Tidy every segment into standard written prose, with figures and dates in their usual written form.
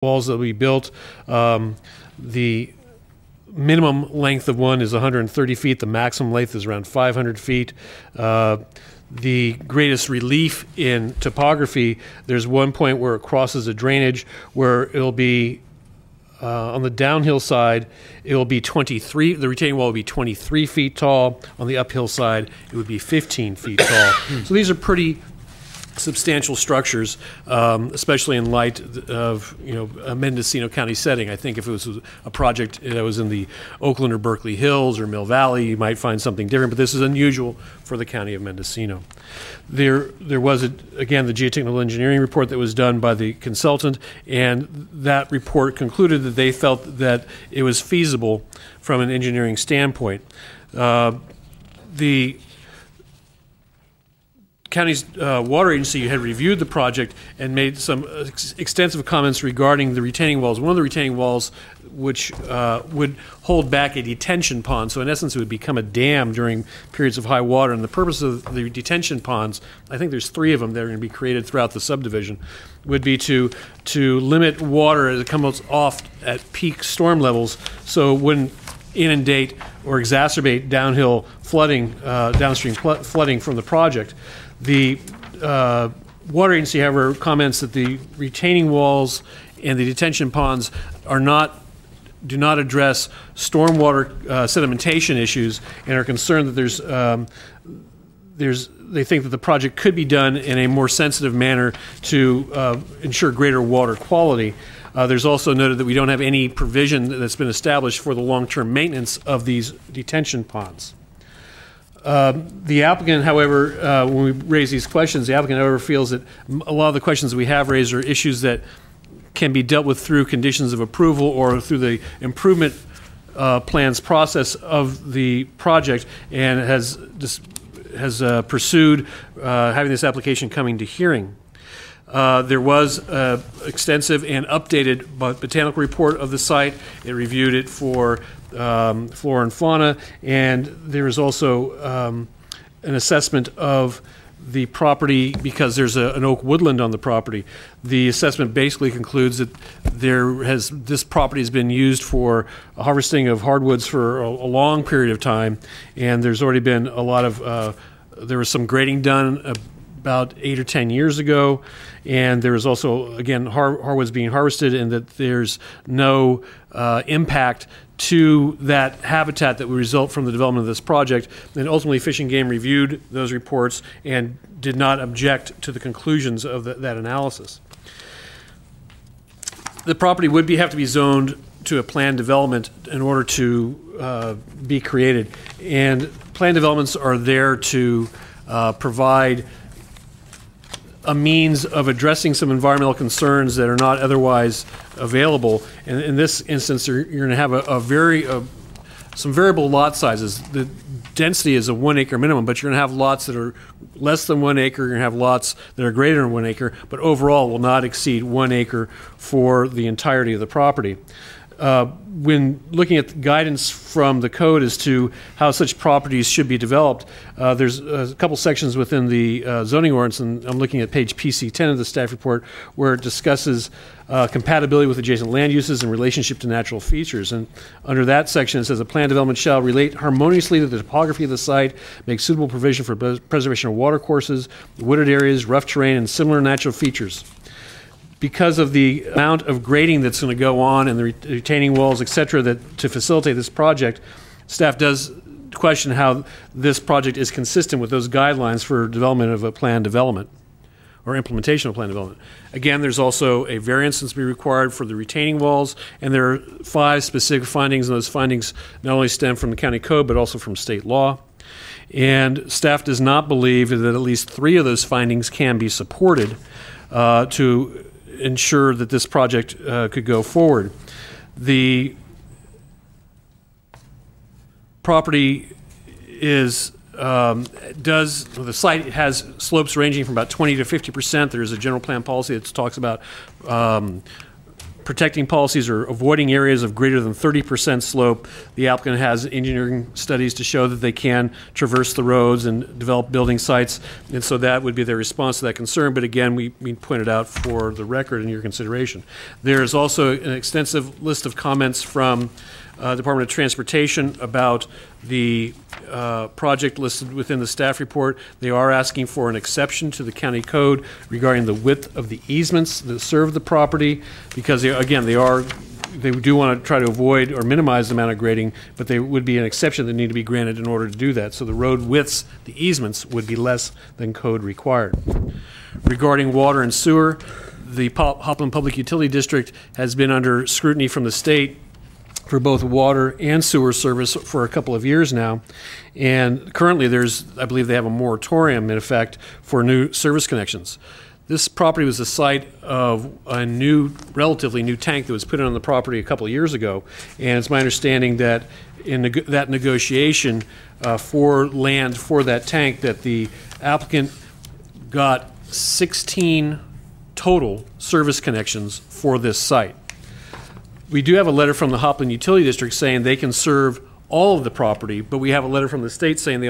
walls that we built. The minimum length of one is 130 feet. The maximum length is around 500 feet. The greatest relief in topography, there's one point where it crosses a drainage where it'll be on the downhill side, it will be 23, the retaining wall will be 23 feet tall. On the uphill side, it would be 15 feet tall. So these are pretty substantial structures, especially in light of a Mendocino County setting. I think if it was a project that was in the Oakland or Berkeley Hills or Mill Valley, you might find something different. But this is unusual for the county of Mendocino. There was again the geotechnical engineering report that was done by the consultant, and that report concluded that they felt that it was feasible from an engineering standpoint. The county's water agency had reviewed the project and made some extensive comments regarding the retaining walls. One of the retaining walls, which would hold back a detention pond, so in essence it would become a dam during periods of high water. And the purpose of the detention ponds, I think there's 3 of them that are going to be created throughout the subdivision, would be to limit water as it comes off at peak storm levels, so it wouldn't inundate or exacerbate downhill flooding, downstream flooding from the project. The water agency, however, comments that the retaining walls and the detention ponds do not address stormwater sedimentation issues, and are concerned that they think that the project could be done in a more sensitive manner to ensure greater water quality. There's also noted that we don't have any provision that's been established for the long-term maintenance of these detention ponds. The applicant, however, when we raise these questions, the applicant, however, feels that a lot of the questions we have raised are issues that can be dealt with through conditions of approval or through the improvement plans process of the project, and has pursued having this application coming to hearing. There was an extensive and updated botanical report of the site. It reviewed it for flora and fauna, and there is also an assessment of the property because there's an oak woodland on the property. The assessment basically concludes that this property has been used for harvesting of hardwoods for a long period of time, and there's already been a lot of there was some grading done about 8 or 10 years ago, and there is also, again, hardwoods being harvested, and that there's no impact to that habitat that would result from the development of this project. And ultimately, Fish and Game reviewed those reports and did not object to the conclusions of that analysis. The property would have to be zoned to a planned development in order to be created, and planned developments are there to provide a means of addressing some environmental concerns that are not otherwise available. And in this instance, you're going to have some variable lot sizes. The density is a 1 acre minimum, but you're going to have lots that are less than 1 acre. You're going to have lots that are greater than 1 acre, but overall will not exceed 1 acre for the entirety of the property. When looking at the guidance from the code as to how such properties should be developed, there's a couple sections within the zoning ordinance, and I'm looking at page PC10 of the staff report, where it discusses compatibility with adjacent land uses in relationship to natural features. And under that section, it says a planned development shall relate harmoniously to the topography of the site, make suitable provision for preservation of water courses, wooded areas, rough terrain, and similar natural features. Because of the amount of grading that's going to go on and the retaining walls, et cetera, that to facilitate this project, staff does question how this project is consistent with those guidelines for development of a planned development or implementation of planned development. Again, there's also a variance that's to be required for the retaining walls, and there are 5 specific findings, and those findings not only stem from the county code but also from state law. And staff does not believe that at least 3 of those findings can be supported to ensure that this project could go forward. The property the site has slopes ranging from about 20 to 50%. There's a general plan policy that talks about protecting policies are avoiding areas of greater than 30% slope. The applicant has engineering studies to show that they can traverse the roads and develop building sites, and so that would be their response to that concern. But again, we pointed out for the record in your consideration. There is also an extensive list of comments from Department of Transportation about the project listed within the staff report. They are asking for an exception to the county code regarding the width of the easements that serve the property, because they do want to try to avoid or minimize the amount of grading, but there would be an exception that need to be granted in order to do that. So the road widths, the easements, would be less than code required. Regarding water and sewer, the Hopland Public Utility District has been under scrutiny from the state for both water and sewer service for a couple of years now. And currently I believe they have a moratorium in effect for new service connections. This property was the site of a relatively new tank that was put in on the property a couple of years ago. And it's my understanding that in that negotiation for land for that tank, that the applicant got 16 total service connections for this site. We do have a letter from the Hopland Utility District saying they can serve all of the property, but we have a letter from the state saying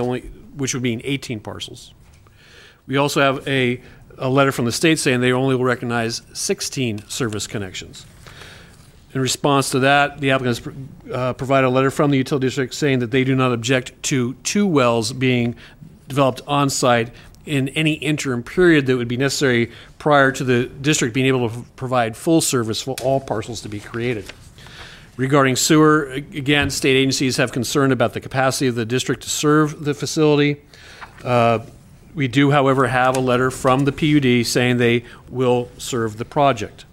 which would mean 18 parcels. We also have a letter from the state saying they only will recognize 16 service connections. In response to that, the applicants provided a letter from the utility district saying that they do not object to 2 wells being developed on site in any interim period that would be necessary prior to the district being able to provide full service for all parcels to be created. Regarding sewer, again, state agencies have concern about the capacity of the district to serve the facility. We do, however, have a letter from the PUD saying they will serve the project.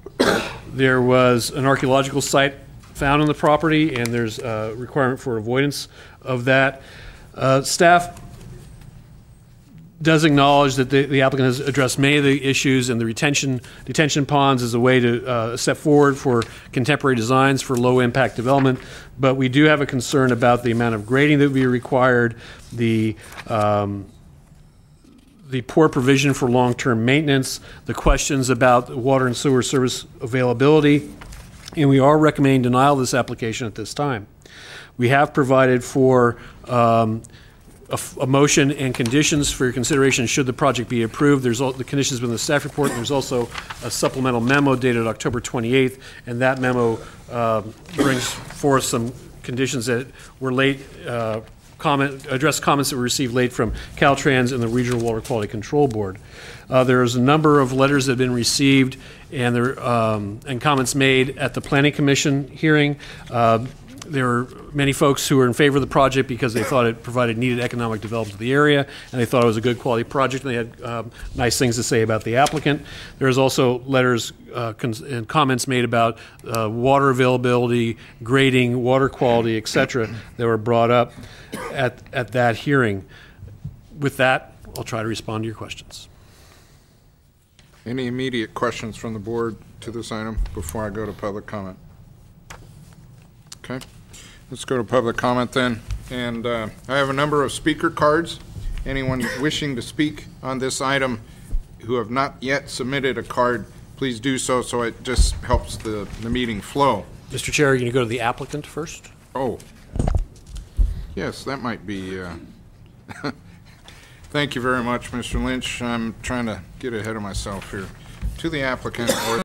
There was an archaeological site found on the property, and there's a requirement for avoidance of that. Staff does acknowledge that the applicant has addressed many of the issues, and the detention ponds is a way to step forward for contemporary designs for low-impact development. But we do have a concern about the amount of grading that would be required, the poor provision for long-term maintenance, the questions about water and sewer service availability, and we are recommending denial of this application at this time. We have provided for a motion and conditions for your consideration should the project be approved. There's the conditions within the staff report, and there's also a supplemental memo dated October 28th, and that memo brings forth some conditions that were late, address comments that were received late from Caltrans and the Regional Water Quality Control Board. There's a number of letters that have been received and comments made at the Planning Commission hearing. There were many folks who were in favor of the project because they thought it provided needed economic development to the area, and they thought it was a good quality project, and they had nice things to say about the applicant. There's also letters and comments made about water availability, grading, water quality, et cetera, that were brought up at that hearing. With that, I'll try to respond to your questions. Any immediate questions from the board to this item before I go to public comment? Okay, let's go to public comment then. And I have a number of speaker cards. Anyone wishing to speak on this item who have not yet submitted a card, please do so, so it just helps the meeting flow. Mr. Chair, are you going to go to the applicant first? Oh, yes, that might be. Thank you very much, Mr. Lynch. I'm trying to get ahead of myself here. To the applicant or